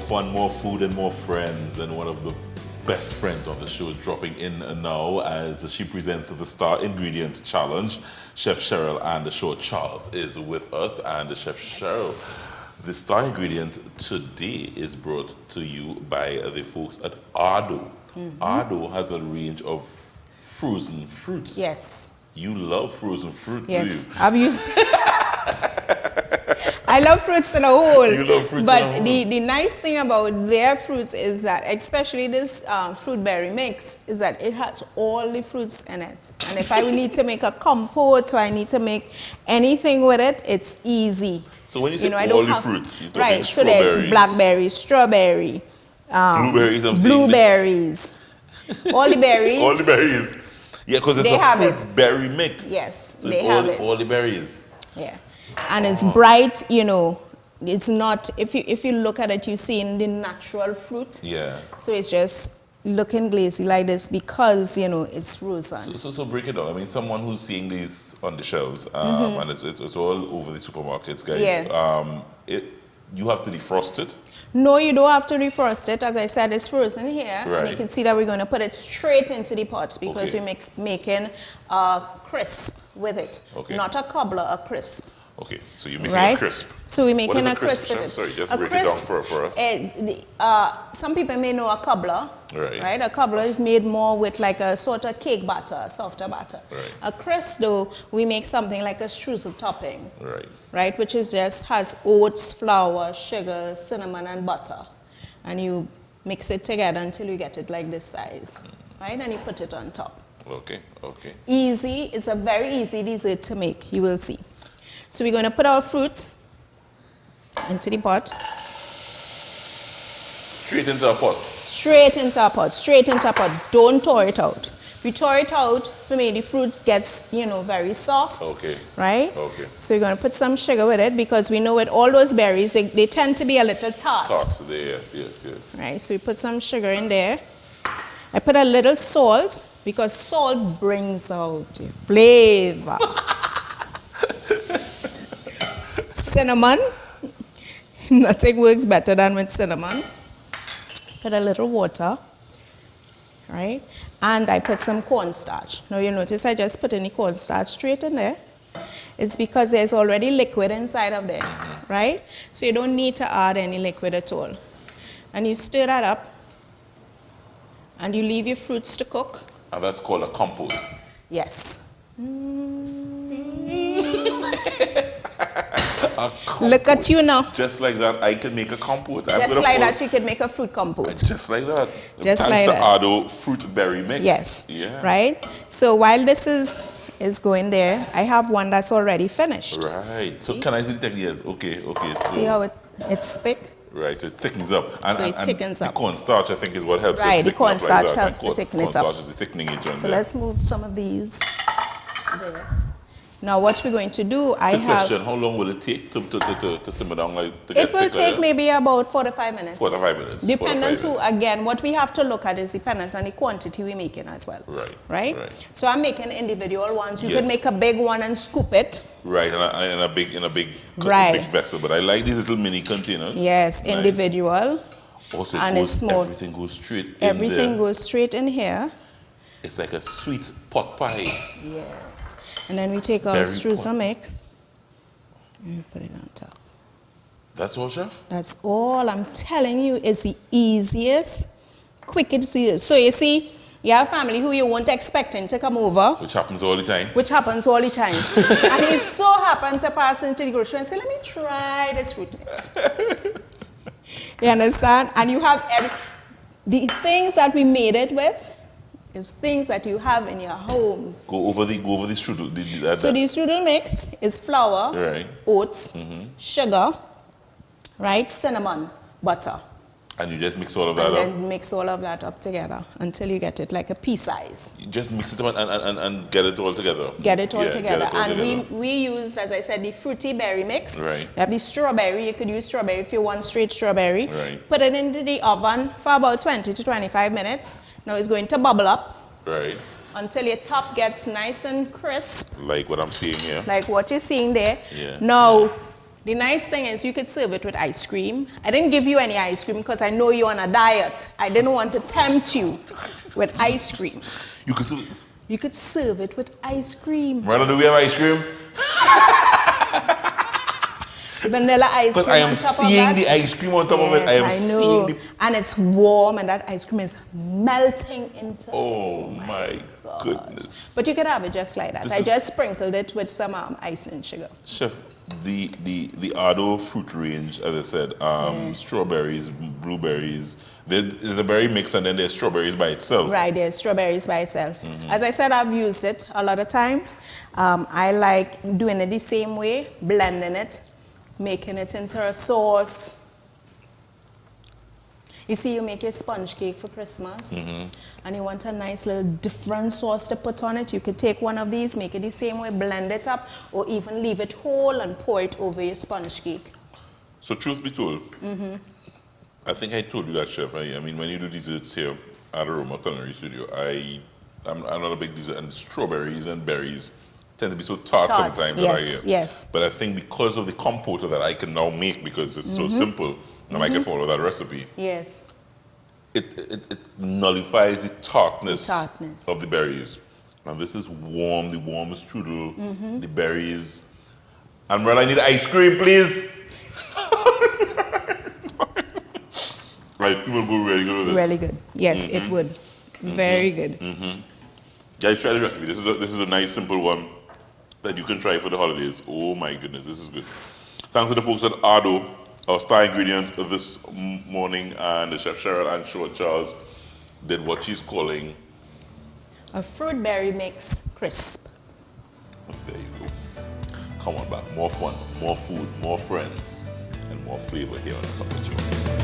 fun, more food, and more friends. And one of the best friends on the show is dropping in now as she presents the Star Ingredient Challenge. Chef Cheryl-Ann Shortt-Charles is with us. And Chef Cheryl, the Star Ingredient today is brought to you by the folks at ARDO. ARDO has a range of frozen fruit. Yes. You love frozen fruit, yes. do you? I've used... I love fruits in a whole. You love fruits but in a whole. the nice thing about their fruits is that, especially this Fruitberry mix, is that it has all the fruits in it. And if I need to make a compote or I need to make anything with it, it's easy. So when you say all the fruits, you're talking right, so there's blackberry, strawberry, blueberries, blueberries, all the berries. All the berries. Yeah, because it's a fruitberry mix. Yes, so they have it. All the berries. Yeah, and it's bright, you know, it's not, if you look at it, you see in the natural fruit. Yeah. So it's just looking glazy like this because, you know, it's frozen. So break it down. I mean, someone who's seeing these on the shelves, and it's all over the supermarkets, guys. Yeah. You have to defrost it? No, you don't have to defrost it. As I said, it's frozen here. Right. And you can see that we're going to put it straight into the pot because we're making a crisp with it. Okay. Not a cobbler, a crisp. Okay, so you're making a crisp. So we're making a crisp with it. it. Sorry, just break it down for us. Some people may know a cobbler. Right. A cobbler is made more with like a sort of cake batter, a softer batter. Right. A crisp, though, we make something like a streusel topping. Right. Right, which is has oats, flour, sugar, cinnamon, and butter. And you mix it together until you get it like this size. Right, and you put it on top. Okay. Easy. It's a very easy dessert to make. You will see. So we're going to put our fruit into the pot. Straight into a pot? Straight into a pot. Straight into a pot. Don't thaw it out. If you thaw it out, for me, the fruit gets, you know, very soft. Okay. Right? Okay. So we're going to put some sugar with it because we know with all those berries, they tend to be a little tart. Yes. Right? So we put some sugar in there. I put a little salt because salt brings out the flavor. Cinnamon. Nothing works better than with cinnamon. Put a little water, right? And I put some cornstarch. Now you notice I just put any cornstarch straight in there. It's because there's already liquid inside of there, right? So you don't need to add any liquid at all. And you stir that up, and you leave your fruits to cook. And that's called a compote. Yes. Look at you now. Just like that, I can make a compote. Just like that, you can make a fruit compote. Just like that. Just Thanks like to that. ARDO Fruitberry mix. Yes. Yeah. Right? So while this is going there, I have one that's already finished. Right. So can I see the technique? Yes. Okay. So see how it's thick? Right, so it thickens up. So it thickens up. The cornstarch, I think, is what helps. Right, the cornstarch like helps to thicken it up. Cornstarch is the thickening agent. So let's move some of these there. Now what we're going to do, question, how long will it take to simmer down? Like, to get it will take maybe about 4 to 5 minutes. 4 to 5 minutes. Dependent again, what we have to look at is dependent on the quantity we're making as well. Right? So I'm making individual ones. You can make a big one and scoop it. Right, in a big vessel. But I like these little mini containers. Yes, nice. Individual. Also, it's small. Everything goes straight in Everything goes straight in here. It's like a sweet pot pie. Yes. And then we take our streusel mix and put it on top. That's all, Chef? That's all. I'm telling you, it's the easiest, quickest. So you see, you have family who you weren't expecting to come over. Which happens all the time. And he so happened to pass into the grocery and say, let me try this fruit mix. You understand? And you have the things that we made it with is things that you have in your home. Go over the strudel. So the strudel mix is flour, oats, sugar, right, cinnamon, butter. And you just mix all of that up? And then mix all of that up together until you get it like a pea size. You just mix it up and get it all together? Get it all together. We used, as I said, the fruity berry mix. Right. You have the strawberry. You could use strawberry if you want straight strawberry. Right. Put it into the oven for about 20 to 25 minutes. Now it's going to bubble up. Right. Until your top gets nice and crisp. Like what I'm seeing here. Like what you're seeing there. Yeah. Now, The nice thing is you could serve it with ice cream. I didn't give you any ice cream because I know you're on a diet. I didn't want to tempt you with ice cream. You could serve it. You could serve it with ice cream. Brother, do we have ice cream? Vanilla ice cream But I am on top seeing of that. the ice cream on top of it. Yes, I am I know. seeing the... And it's warm and that ice cream is melting into Oh my goodness. But you could have it just like that. This I is- just sprinkled it with some Iceland sugar. Chef, the ARDO fruit range, as I said, strawberries, blueberries, there's a berry mix and then there's strawberries by itself. Right, there's strawberries by itself. As I said, I've used it a lot of times. I like doing it the same way, blending it, making it into a sauce. You see, you make your sponge cake for Christmas, and you want a nice little different sauce to put on it. You could take one of these, make it the same way, blend it up, or even leave it whole and pour it over your sponge cake. So truth be told, I think I told you that, Chef. I mean, when you do desserts here at Aroma Culinary Studio, I'm not a big dessert, and strawberries and berries tend to be so tart sometimes. Yes, yes. But I think because of the compote that I can now make, because it's so simple, and I can follow that recipe, Yes. it nullifies the tartness, The tartness. of the berries. And this is warm, the warm strudel, the berries. And brother, I need ice cream, please. Ice cream will go really good with it. Really good. Yes, it would. Very good. Guys, try the recipe. This is a nice, simple one that you can try for the holidays. Oh my goodness, this is good. Thanks to the folks at ARDO, our star ingredient this morning, and the chef Cheryl-Ann Shortt-Charles did what she's calling A Fruitberry mix crisp. There you go. Come on back. More fun, more food, more friends, and more flavor here on the Cup of Joe.